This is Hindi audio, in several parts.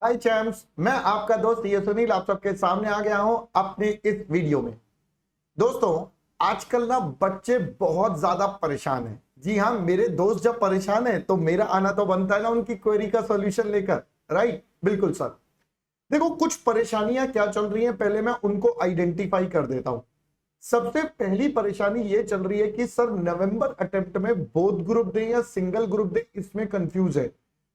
हाय चैम्प्स, मैं आपका दोस्त ये सुनील आप सबके सामने आ गया हूं अपने इस वीडियो में। दोस्तों, आजकल ना बच्चे बहुत ज्यादा परेशान हैं। जी हाँ, मेरे दोस्त जब परेशान है तो मेरा आना तो बनता है ना उनकी क्वेरी का सॉल्यूशन लेकर। राइट, बिल्कुल सर। देखो, कुछ परेशानियां क्या चल रही हैं, पहले मैं उनको आइडेंटिफाई कर देता हूं। सबसे पहली परेशानी ये चल रही है कि सर नवंबर अटेम्प्ट में बोथ ग्रुप दें या सिंगल ग्रुप दें, इसमें कंफ्यूज है।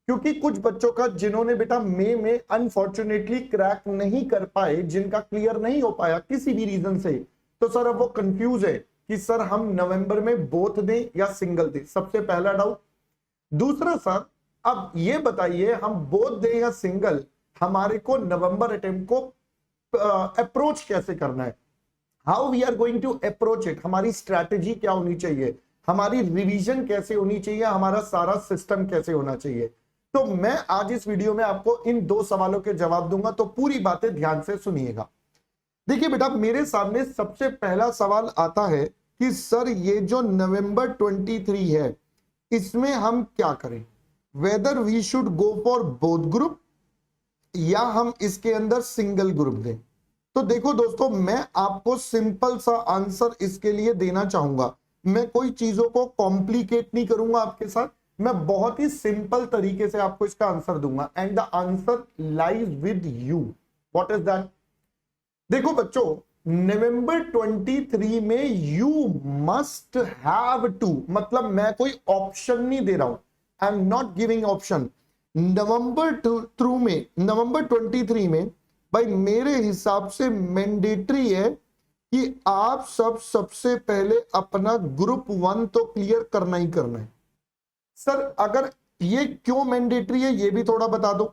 क्योंकि कुछ बच्चों का जिन्होंने बेटा मई में अनफॉर्चुनेटली क्रैक नहीं कर पाए, जिनका क्लियर नहीं हो पाया किसी भी रीजन से, तो सर अब वो कंफ्यूज है कि सर हम नवंबर में बोथ दें या सिंगल दें। सबसे पहला डाउट। दूसरा सर, अब ये बताइए हम बोथ दें या सिंगल, हमारे को नवंबर अटेम्प्ट को अप्रोच कैसे करना है, how we are going to approach it, हमारी स्ट्रैटेजी क्या होनी चाहिए, हमारी रिवीजन कैसे होनी चाहिए, हमारा सारा सिस्टम कैसे होना चाहिए। तो मैं आज इस वीडियो में आपको इन दो सवालों के जवाब दूंगा, तो पूरी बातें ध्यान से सुनिएगा। देखिए बेटा, मेरे सामने सबसे पहला सवाल आता है कि सर ये जो नवंबर 23 है इसमें हम क्या करें, whether we should go for both group या हम इसके अंदर सिंगल ग्रुप दें। तो देखो दोस्तों, मैं आपको सिंपल सा आंसर इसके लिए देना चाहूंगा। मैं कोई चीजों को कॉम्प्लिकेट नहीं करूंगा आपके साथ, मैं बहुत ही सिंपल तरीके से आपको इसका आंसर दूंगा। And the answer lies with you. What is that? देखो बच्चों, नवंबर 23 में यू मस्ट हैव टू, मतलब मैं कोई ऑप्शन नहीं दे रहा हूं, I am not giving option. नवंबर 23 में भाई मेरे हिसाब से मैंडेटरी है कि आप सबसे पहले अपना ग्रुप 1 तो क्लियर करना ही करना है। सर अगर ये क्यों मैंडेटरी है ये भी थोड़ा बता दो।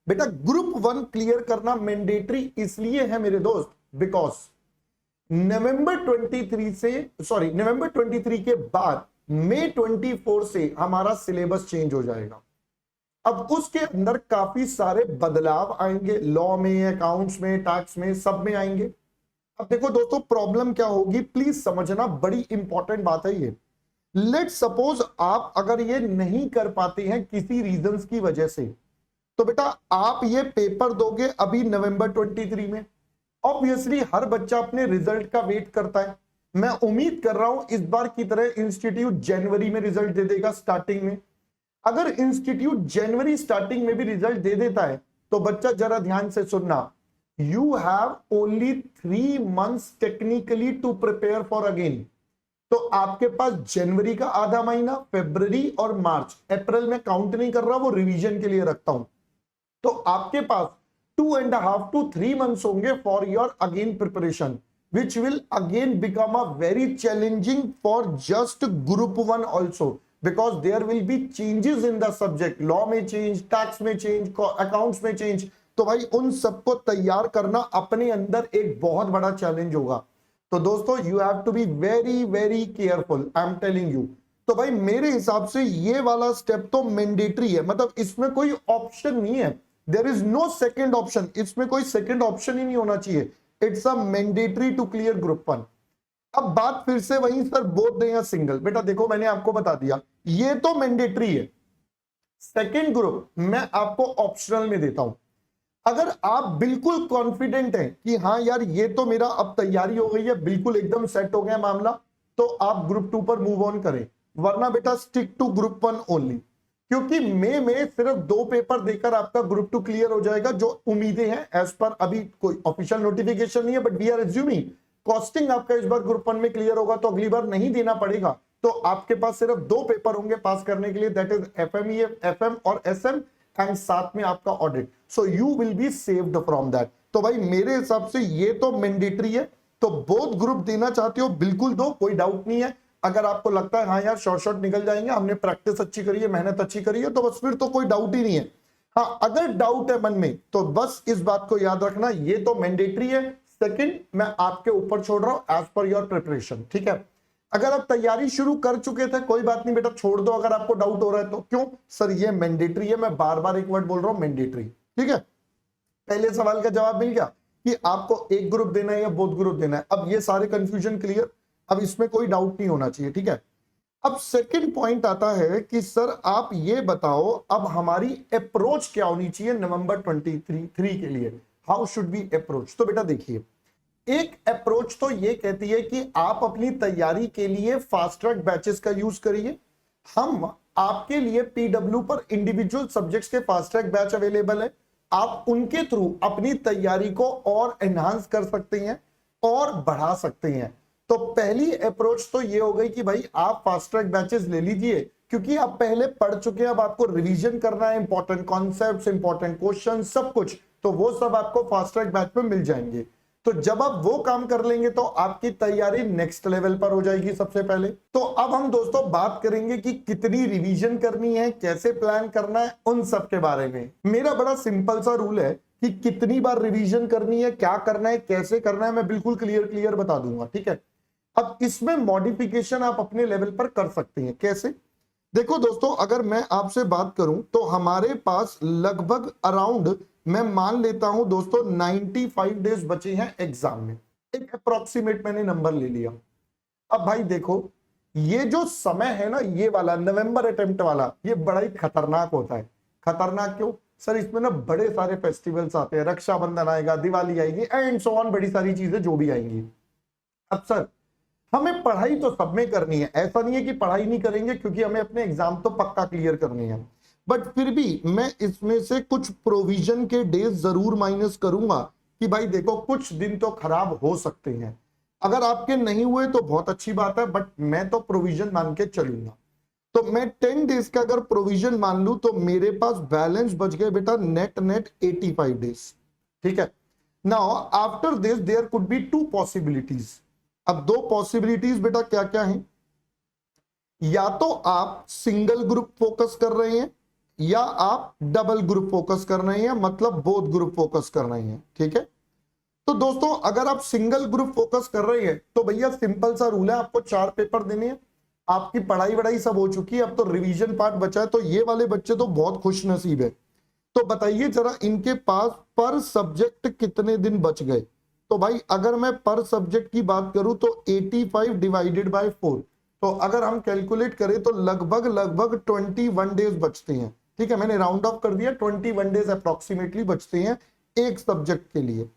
बेटा, ग्रुप 1 क्लियर करना मैंडेटरी इसलिए है मेरे दोस्त, बिकॉज नवंबर 23 के बाद मई 24 से हमारा सिलेबस चेंज हो जाएगा। अब उसके अंदर काफी सारे बदलाव आएंगे, लॉ में, अकाउंट्स में, टैक्स में, सब में आएंगे। अब देखो दोस्तों, प्रॉब्लम क्या होगी प्लीज समझना, बड़ी इंपॉर्टेंट बात है ये। लेट सपोज आप अगर ये नहीं कर पाते हैं किसी रीजंस की वजह से, तो बेटा आप ये पेपर दोगे अभी नवंबर 23 में। ऑब्वियसली हर बच्चा अपने रिजल्ट का वेट करता है। मैं उम्मीद कर रहा हूं इस बार की तरह इंस्टीट्यूट जनवरी में रिजल्ट दे देगा स्टार्टिंग में। अगर इंस्टीट्यूट जनवरी स्टार्टिंग में भी रिजल्ट दे देता है तो बच्चा जरा ध्यान से सुनना, you have only 3 months technically to prepare for again. तो आपके पास जनवरी का आधा महीना, फरवरी और मार्च, अप्रैल में काउंट नहीं कर रहा, वो रिवीजन के लिए रखता हूं। तो आपके पास 2.5 to 3 months होंगे for your again preparation, which will again become a very challenging for just group 1 also, because there will be changes in the subject, law में चेंज, टैक्स में चेंज, अकाउंट्स में चेंज। तो भाई उन सबको तैयार करना अपने अंदर एक बहुत बड़ा चैलेंज होगा। तो दोस्तों, you have to be very very careful, I am telling you. तो भाई मेरे हिसाब से ये वाला स्टेप तो मैंडेटरी है, मतलब इसमें कोई ऑप्शन नहीं है, there is no second option, इसमें कोई सेकंड ऑप्शन ही नहीं होना चाहिए। It's a mandatory to clear group 1। अब बात फिर से वहीं सर बोथ दें या सिंगल। बेटा देखो, मैंने आपको बता दिया ये तो मैंडेटरी है, सेकंड ग्रुप मैं आपको ऑप्शनल में देता हूं। अगर आप बिल्कुल कॉन्फिडेंट हैं कि हाँ यार ये तो मेरा अब तैयारी हो गई है, बिल्कुल एकदम सेट हो गया मामला, तो आप ग्रुप 2 पर मूव ऑन करें, वरना बेटा स्टिक टू ग्रुप 1 ओनली। क्योंकि मई में सिर्फ 2 पेपर देकर आपका ग्रुप 2 क्लियर हो जाएगा, जो उम्मीदें हैं एज पर, अभी कोई ऑफिशियल नोटिफिकेशन नहीं है, but we are assuming costing आपका इस बार ग्रुप 1 में क्लियर होगा तो अगली बार नहीं देना पड़ेगा। तो आपके पास सिर्फ 2 पेपर होंगे पास करने के लिए, दैट इज एफएम और एसएम, एंड साथ में आपका audit. So you will be saved from that. तो भाई मेरे हिसाब से ये तो मैंडेटरी है, तो बोथ ग्रुप देना चाहते हो बिल्कुल दो, कोई डाउट नहीं है। अगर आपको लगता है हाँ यार शॉर्ट निकल जाएंगे, हमने प्रैक्टिस अच्छी करी है, मेहनत अच्छी करी है, तो बस फिर तो कोई डाउट ही नहीं है। हाँ, अगर डाउट है मन में तो बस इस बात को याद रखना, ये तो मैंडेटरी है, सेकंड मैं आपके ऊपर छोड़ रहा हूं एज पर योर प्रिपरेशन। ठीक है, अगर आप तैयारी शुरू कर चुके थे कोई बात नहीं बेटा, छोड़ दो अगर आपको डाउट हो रहा है तो। क्यों सर? ये मैंडेटरी है, मैं बार बार एक वर्ड बोल रहा हूं, मैंडेटरी। ठीक है, पहले सवाल का जवाब मिल गया कि आपको एक ग्रुप देना है या बोथ ग्रुप देना है। अब ये सारे कंफ्यूजन क्लियर, अब इसमें कोई डाउट नहीं होना चाहिए। ठीक है, अब सेकंड पॉइंट आता है कि सर आप ये बताओ अब हमारी अप्रोच क्या होनी चाहिए नवंबर 23 के लिए, हाउ शुड बी अप्रोच। तो बेटा देखिए, एक अप्रोच तो ये कहती है कि आप अपनी तैयारी के लिए फास्ट ट्रैक बैचेस का यूज करिए। हम आपके लिए पीडब्ल्यू पर इंडिविजुअल सब्जेक्ट्स के फास्ट ट्रैक बैच अवेलेबल है, आप उनके थ्रू अपनी तैयारी को और एनहांस कर सकते हैं और बढ़ा सकते हैं। तो पहली अप्रोच तो ये हो गई कि भाई आप फास्ट ट्रैक बैचेस ले लीजिए, क्योंकि आप पहले पढ़ चुके हैं, अब आपको रिवीजन करना है, इंपॉर्टेंट कॉन्सेप्ट्स, इंपॉर्टेंट क्वेश्चन, सब कुछ, तो वो सब आपको फास्ट ट्रैक बैच में मिल जाएंगे। तो जब आप वो काम कर लेंगे तो आपकी तैयारी नेक्स्ट लेवल पर हो जाएगी सबसे पहले। तो अब हम दोस्तों बात करेंगे कि कितनी रिवीजन करनी है, कैसे प्लान करना है, उन सब के बारे में। मेरा बड़ा सिंपल सा रूल है कि कितनी बार रिवीजन करनी है, क्या करना है, कैसे करना है, मैं बिल्कुल क्लियर बता दूंगा, ठीक है। अब इसमें मॉडिफिकेशन आप अपने लेवल पर कर सकते हैं। कैसे? देखो दोस्तों, अगर मैं आपसे बात करूं तो हमारे पास लगभग अराउंड, मैं मान लेता हूं दोस्तों 95 डेज बचे हैं एग्जाम में, एक अप्रोक्सीमेट मैंने नंबर ले लिया। अब भाई देखो, ये जो समय है ना, ये वाला नवंबर अटेम्प्ट वाला, ये बड़ा ही खतरनाक होता है। खतरनाक क्यों सर? इसमें ना बड़े सारे फेस्टिवल्स आते हैं, रक्षाबंधन आएगा, दिवाली आएगी एंड सो ऑन, बड़ी सारी चीजें जो भी आएंगी। अब सर हमें पढ़ाई तो सब में करनी है, ऐसा नहीं है कि पढ़ाई नहीं करेंगे, क्योंकि हमें अपने एग्जाम तो पक्का क्लियर करने हैं, बट फिर भी मैं इसमें से कुछ प्रोविजन के डेज जरूर माइनस करूंगा कि भाई देखो कुछ दिन तो खराब हो सकते हैं। अगर आपके नहीं हुए तो बहुत अच्छी बात है, बट मैं तो प्रोविजन मान के चलूंगा। तो मैं 10 डेज का अगर प्रोविजन मान लूं तो मेरे पास बैलेंस बच गए बेटा नेट 85 डेज, ठीक है। Now after this there could be 2 possibilities. अब 2 पॉसिबिलिटीज बेटा क्या क्या है? या तो आप सिंगल ग्रुप फोकस कर रहे हैं या आप डबल ग्रुप फोकस कर रहे हैं, मतलब बोथ ग्रुप फोकस कर रहे हैं, ठीक है। तो दोस्तों अगर आप सिंगल ग्रुप फोकस कर रहे हैं तो भैया सिंपल सा रूल है, आपको 4 पेपर देने हैं, आपकी पढ़ाई वढ़ाई सब हो चुकी है, अब तो रिवीजन पार्ट बचा है। तो ये वाले बच्चे तो बहुत खुश नसीब है। तो बताइए जरा इनके पास पर सब्जेक्ट कितने दिन बच गए? तो भाई अगर मैं पर सब्जेक्ट की बात करूं तो 85 डिवाइडेड बाय 4, तो अगर हम कैलकुलेट करें तो लगभग 21 डेज बचते हैं, ठीक है। मैंने राउंड ऑफ कर दिया, 21 डेज अप्रोक्सीमेटली बचते हैं एक सब्जेक्ट के लिए।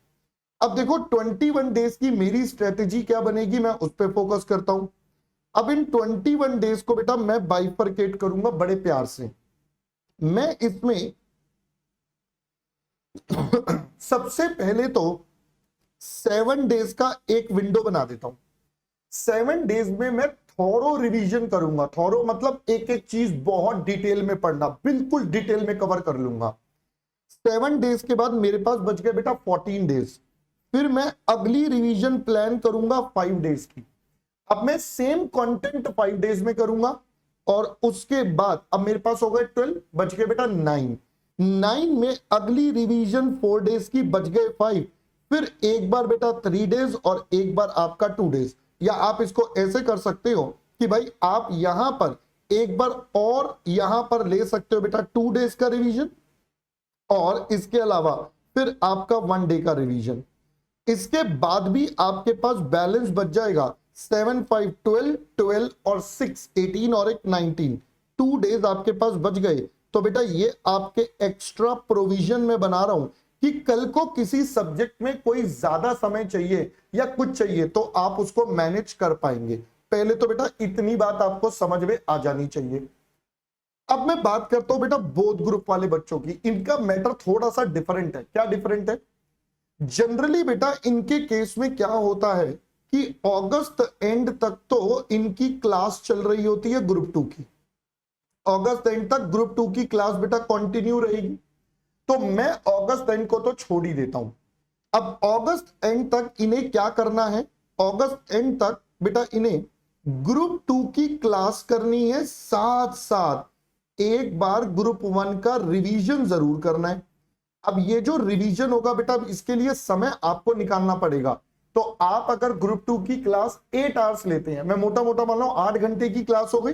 अब देखो 21 डेज की मेरी स्ट्रेटेजी क्या बनेगी, मैं उस पर फोकस करता हूं। अब इन 21 डेज को बेटा मैं बाइफरकेट करूंगा बड़े प्यार से। मैं इसमें सबसे पहले तो 7 डेज का एक विंडो बना देता हूं। 7 डेज में मैं थोरो रिवीजन करूंगा। थोरो मतलब एक एक चीज बहुत डिटेल में पढ़ना, बिल्कुल डिटेल में कवर कर लूंगा। 7 डेज के बाद मेरे पास बच गए बेटा 14 डेज। फिर मैं अगली रिवीजन प्लान करूंगा 5 डेज की। अब मैं सेम कंटेंट 5 डेज में करूंगा और उसके बाद अब मेरे पास हो गए 12, बच गए बेटा 9 में अगली रिवीजन 4 डेज की, बच गए 5। फिर एक बार बेटा 3 डेज और एक बार आपका 2 डेज। या आप इसको ऐसे कर सकते हो कि भाई आप यहां पर एक बार और यहां पर ले सकते हो बेटा 2 डेज का रिवीजन, और इसके अलावा फिर आपका 1 डे का रिवीजन। इसके बाद भी आपके पास बैलेंस बच जाएगा 7, 5, 12, 12 और 6, 18 और एक 19। 2 डेज आपके पास बच गए। तो बेटा ये आपके एक्स्ट्रा प्रोविजन में बना रहा हूं कि कल को किसी सब्जेक्ट में कोई ज्यादा समय चाहिए या कुछ चाहिए तो आप उसको मैनेज कर पाएंगे। पहले तो बेटा इतनी बात आपको समझ में आ जानी चाहिए। अब मैं बात करता हूं बेटा बोथ ग्रुप वाले बच्चों की। इनका मैटर थोड़ा सा डिफरेंट है। क्या डिफरेंट है? जनरली बेटा इनके केस में क्या होता है कि अगस्त एंड तक तो इनकी क्लास चल रही होती है ग्रुप 2 की। अगस्त एंड तक ग्रुप 2 की क्लास बेटा कंटिन्यू रहेगी। तो मैं अगस्त एंड को तो छोड़ ही देता हूं। अब अगस्त एंड तक इन्हें क्या करना है? अगस्त एंड तक बेटा इन्हें ग्रुप 2 की क्लास करनी है, साथ साथ एक बार ग्रुप 1 का रिवीजन जरूर करना है। अब ये जो रिवीजन होगा बेटा इसके लिए समय आपको निकालना पड़ेगा। तो आप अगर ग्रुप 2 की क्लास 8 आवर्स लेते हैं, मैं मोटा मोटा मान लो 8 घंटे की क्लास हो गई।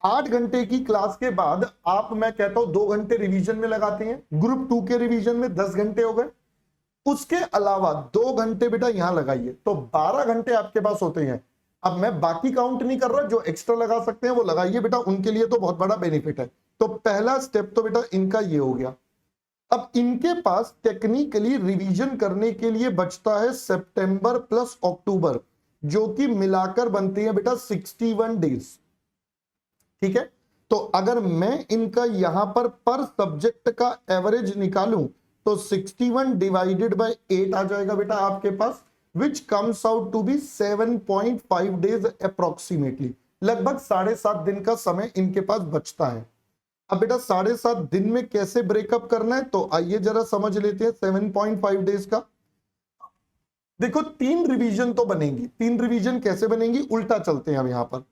8 घंटे की क्लास के बाद आप, मैं कहता हूं 2 घंटे रिवीजन में लगाते हैं। ग्रुप 2 के रिवीजन में 10 घंटे हो गए। उसके अलावा 2 घंटे बेटा यहां लगाइए, तो 12 घंटे आपके पास होते हैं। अब मैं बाकी काउंट नहीं कर रहा, जो एक्स्ट्रा लगा सकते हैं वो लगाइए बेटा, उनके लिए तो बहुत बड़ा बेनिफिट है। तो पहला स्टेप तो बेटा इनका ये हो गया। अब इनके पास टेक्निकली रिवीजन करने के लिए बचता है सितंबर प्लस अक्टूबर, जो कि मिलाकर बनते हैं बेटा 61 डेज। ठीक है, तो अगर मैं इनका यहां पर सब्जेक्ट का एवरेज निकालूं तो 61 डिवाइडेड बाय 8 आ जाएगा बेटा आपके पास, which comes out to be 7.5 days approximately. लगभग 7.5 दिन का समय इनके पास बचता है। अब बेटा 7.5 दिन में कैसे ब्रेकअप करना है, तो आइए जरा समझ लेते हैं 7.5 डेज का। देखो 3 रिवीजन तो बनेंगी, 3 रिवीजन कैसे बनेंगी, उल्टा चलते हैं अब यहां पर।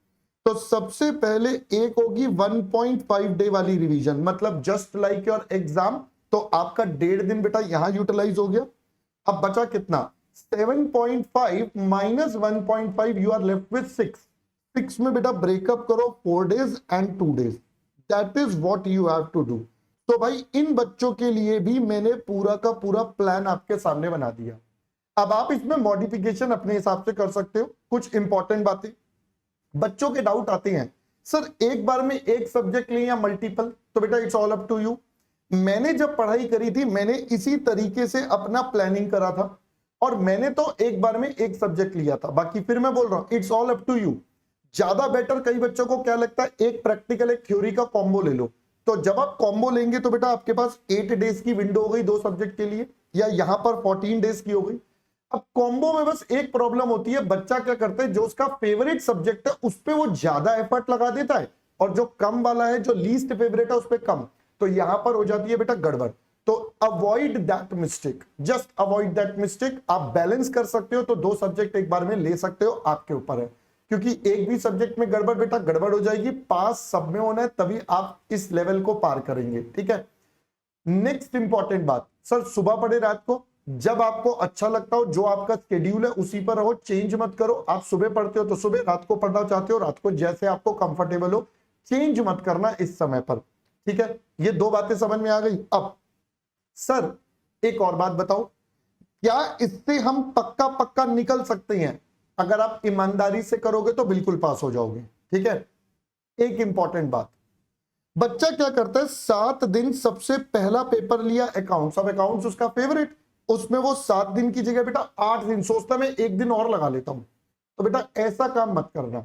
तो सबसे पहले एक होगी 1.5 डे वाली रिवीजन, मतलब जस्ट लाइक योर एग्जाम, तो आपका 1.5 दिन बेटा यहां यूटिलाइज हो गया। अब बचा कितना, 7.5 minus 1.5, you are left with 6 में बेटा ब्रेकअप करो 4 days and 2 days, that is what you have to do. तो भाई इन बच्चों के लिए भी मैंने पूरा का पूरा प्लान आपके सामने बना दिया। अब आप इसमें मॉडिफिकेशन अपने हिसाब से कर सकते हो। कुछ इंपॉर्टेंट बातें, बच्चों के डाउट आते हैं, सर एक बार में एक सब्जेक्ट लें या मल्टीपल, तो बेटा it's all up to you. मैंने जब पढ़ाई करी थी मैंने इसी तरीके से अपना प्लानिंग करा था, और मैंने तो एक बार में एक सब्जेक्ट लिया था। बाकी फिर मैं बोल रहा हूं it's all up to you. ज्यादा बेटर, कई बच्चों को क्या लगता है, एक प्रैक्टिकल एक थ्योरी का कॉम्बो ले लो। तो जब आप कॉम्बो लेंगे तो बेटा आपके पास 8 डेज की विंडो हो गई 2 सब्जेक्ट के लिए, या यहां पर 14 डेज की हो गई। अब कॉम्बो में बस एक प्रॉब्लम होती है, बच्चा क्या करता है, जो उसका फेवरेट सब्जेक्ट है उस पे वो ज्यादा एफर्ट लगा देता है, और जो कम वाला है, जो लीस्ट फेवरेट है, उस पे कम। तो यहां पर हो जाती है बेटा गड़बड़। तो avoid that mistake, just avoid that mistake. आप बैलेंस कर सकते हो तो 2 सब्जेक्ट एक बार में ले सकते हो, आपके ऊपर है। क्योंकि एक भी सब्जेक्ट में गड़बड़ बेटा गड़बड़ हो जाएगी, पास सब में होना है, तभी आप इस लेवल को पार करेंगे। ठीक है, नेक्स्ट इंपॉर्टेंट बात, सर सुबह पढ़े रात को, जब आपको अच्छा लगता हो, जो आपका शेड्यूल है उसी पर रहो, चेंज मत करो। आप सुबह पढ़ते हो तो सुबह, रात को पढ़ना चाहते हो रात को, जैसे आपको कंफर्टेबल हो, चेंज मत करना इस समय पर। ठीक है, ये 2 बातें समझ में आ गई। अब सर एक और बात बताओ, क्या इससे हम पक्का पक्का निकल सकते हैं? अगर आप ईमानदारी से करोगे तो बिल्कुल पास हो जाओगे। ठीक है, एक इंपॉर्टेंट बात, बच्चा क्या करता है, 7 दिन सबसे पहला पेपर लिया अकाउंट्स। अब अकाउंट्स उसका फेवरेट, उसमें वो 7 दिन की जगह बेटा 8 दिन सोचता, मैं 1 दिन और लगा लेता हूं। तो बेटा ऐसा काम मत करना।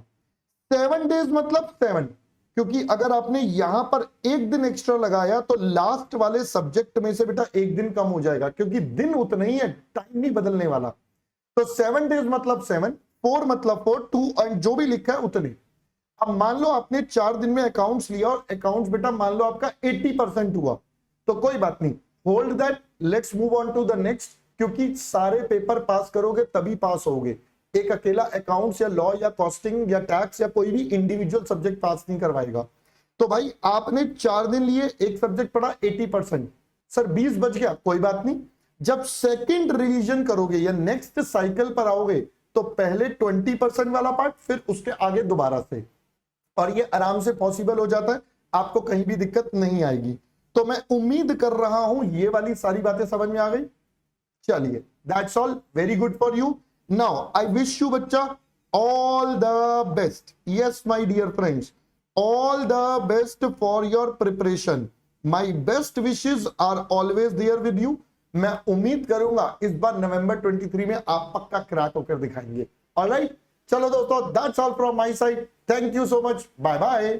7 डेज मतलब 7, क्योंकि अगर आपने यहां पर 1 दिन एक्स्ट्रा लगाया तो लास्ट वाले सब्जेक्ट में से बेटा 1 दिन कम हो जाएगा, क्योंकि दिन उतना ही है, टाइम नहीं बदलने वाला। तो 7 डेज मतलब 7, 4 मतलब 4, 2 एंड जो भी लिखा है उतने। अब मान लो आपने 4 दिन में अकाउंट्स लिया, और अकाउंट्स बेटा मान लो आपका 80% हुआ, तो कोई बात नहीं, hold that, let's move on to the next. क्योंकि सारे पेपर पास करोगे तभी पास होगे, एक अकेला अकाउंट्स या लॉ या कॉस्टिंग या टैक्स या कोई भी इंडिविजुअल सब्जेक्ट पास नहीं करवाएगा। तो भाई आपने 4 दिन लिए, एक सब्जेक्ट पढ़ा 80%, सर 20 बच गया, कोई बात नहीं। जब सेकंड रिवीजन करोगे या नेक्स्ट साइकिल पर आओगे तो पहले 20% वाला पार्ट, फिर उसके आगे दोबारा से, और ये आराम से पॉसिबल हो जाता है, आपको कहीं भी दिक्कत नहीं आएगी। तो मैं उम्मीद कर रहा हूं ये वाली सारी बातें समझ में आ गई। चलिए, that's all, very good for you. Now I wish you बच्चा all the best. Yes my dear friends, all the best for your preparation. My best wishes are always there with you. मैं उम्मीद करूंगा इस बार नवंबर 23 में आप पक्का क्रैक होकर दिखाएंगे। ऑलराइट, चलो दोस्तों, that's all from my side. Thank you so much, bye bye.